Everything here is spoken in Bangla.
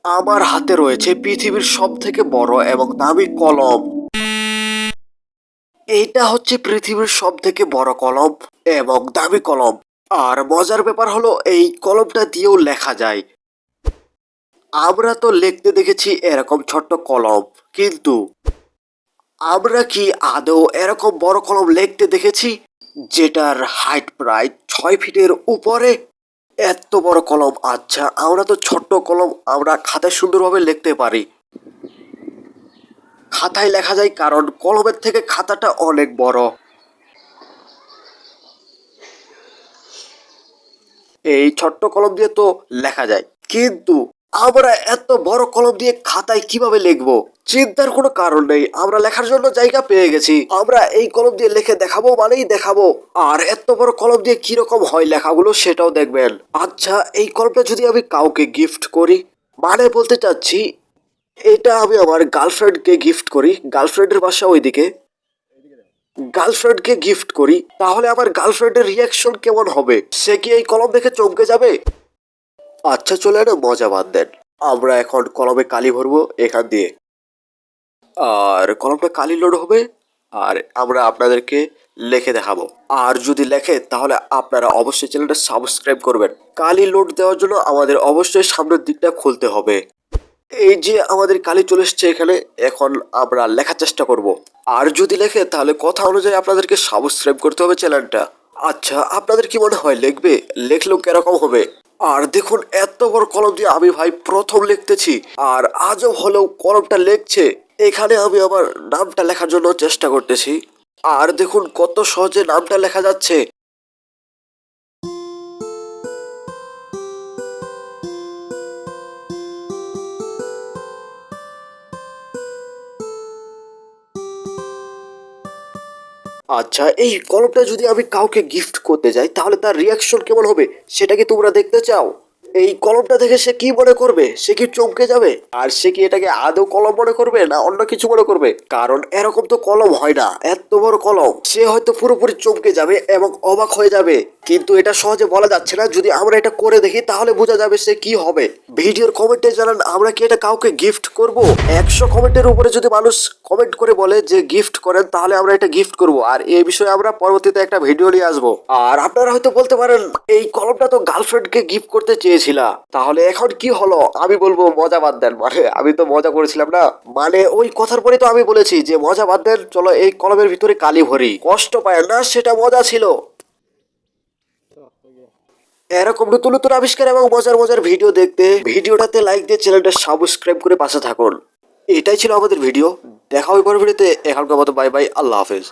আমার হাতে রয়েছে পৃথিবীর সব থেকে বড় এবং দামি কলম। এইটা হচ্ছে পৃথিবীর সব থেকে বড় কলম এবং দামি কলম। আর মজার ব্যাপার হলো এই কলমটা দিয়েও লেখা যায়। আমরা তো লিখতে দেখেছি এরকম ছোট্ট কলম, কিন্তু আমরা কি আদৌ এরকম বড় কলম লিখতে দেখেছি যেটার হাইট প্রায় 6 ফিটের উপরে? এত বড় কলম। আচ্ছা, আমরা তো ছোট্ট কলম, আমরা খাতায় সুন্দরভাবে লিখতে পারি। খাতায় লেখা যায় কারণ কলমের থেকে খাতাটা অনেক বড়। এই ছোট্ট কলম দিয়ে তো লেখা যায়, কিন্তু আমরা এত বড় কলম দিয়ে খাতায় কিভাবে লিখবো? চিন্তার কোনো কারণ নেই, আমরা লেখার জন্য জায়গা পেয়ে গেছি। আমরা এই কলম দিয়ে লিখে দেখাবো মানেই দেখাবো। আর এত বড় কলম দিয়ে কিরকম হয় লেখাগুলো সেটাও দেখবেন। আচ্ছা, এই কলমটা যদি আমি কাউকে গিফট করি, মানে বলতে চাচ্ছি এটা আমি আমার গার্লফ্রেন্ডকে গিফট করি, গার্লফ্রেন্ডের বাসা ওইদিকে, গার্লফ্রেন্ডকে গিফট করি, তাহলে আমার গার্লফ্রেন্ডের রিয়াকশন কেমন হবে? সে কি এই কলম দেখে চমকে যাবে? আচ্ছা চলে না, মজা বাদ দেন। আমরা এখন কলমে কালি ভরবো এখান দিয়ে, আর কলমটা কালি লোড হবে, আর আমরা আপনাদেরকে লিখে দেখাবো। আর যদি লেখে তাহলে আপনারা অবশ্যই চ্যানেলটা সাবস্ক্রাইব করবেন। কালি লোড দেওয়ার জন্য আমাদের অবশ্যই সামনের দিকটা খুলতে হবে। এই যে আমাদের কালি চলে এসছে এখানে, এখন আমরা লেখার চেষ্টা করব। আর যদি লেখে তাহলে কথা অনুযায়ী আপনাদেরকে সাবস্ক্রাইব করতে হবে চ্যানেলটা। আচ্ছা, আপনাদের কি মনে হয় লিখবে? লিখলেও কিরকম হবে? আর দেখুন, এত বড় কলম দিয়ে আমি ভাই প্রথম লিখতেছি, আর আজও হলেও কলমটা লিখছে। এখানে আমি আমার নামটা লেখার জন্য চেষ্টা করতেছি, আর দেখুন কত সহজে নামটা লেখা যাচ্ছে। আচ্ছা, এই কলমটা যদি আমি কাউকে গিফট করতে যাই তাহলে তার রিয়াকশন কেমন হবে সেটা কি তোমরা দেখতে চাও? এই কলমটা দেখে সে কি মনে করবে? সে কি চমকে যাবে? আর সে কি এটাকে আদৌ কলম মনে করবে না অন্য কিছু মনে করবে? কারণ এরকম তো কলম হয় না, এত বড় কলম। সে হয়তো পুরোপুরি চমকে যাবে এবং অবাক হয়ে যাবে, কিন্তু এটা সহজে বলা যাচ্ছে না। যদি আমরা এটা করে দেখি তাহলে বোঝা যাবে সে কি হবে। ভিডিওর কমেন্টে জানান আমরা কি এটা কাউকে গিফট করব। 100 কমেন্টের উপরে যদি মানুষ কমেন্ট করে বলে যে গিফট করেন, তাহলে আমরা এটা গিফট করব। আর এই বিষয়ে আমরা পরবর্তীতে একটা ভিডিও নিয়ে আসবো। আর আপনারা হয়তো বলতে পারেন এই কলমটা তো গার্লফ্রেন্ডকে গিফট করতে চেয়েছিলা, তাহলে এখন কি হলো? আমি বলবো মজা বাদ দেন। মানে আমি তো মজা করেছিলাম না, মানে ওই কথার পরে তো আমি বলেছি যে মজা বাদ দেন, চলো এই কলমের ভিতরে কালি ভরি। কষ্ট পায় না, সেটা মজা ছিল। এরকম নতুন নতুন আবিষ্কার এবং মজার মজার ভিডিও দেখতে ভিডিওটাতে লাইক দিয়ে চ্যানেলটা সাবস্ক্রাইব করে পাশে থাকুন। এটাই ছিল আমাদের ভিডিও। দেখা হবে পরের ভিডিওতে। এখনকার মতো বাই বাই, আল্লাহ হাফেজ।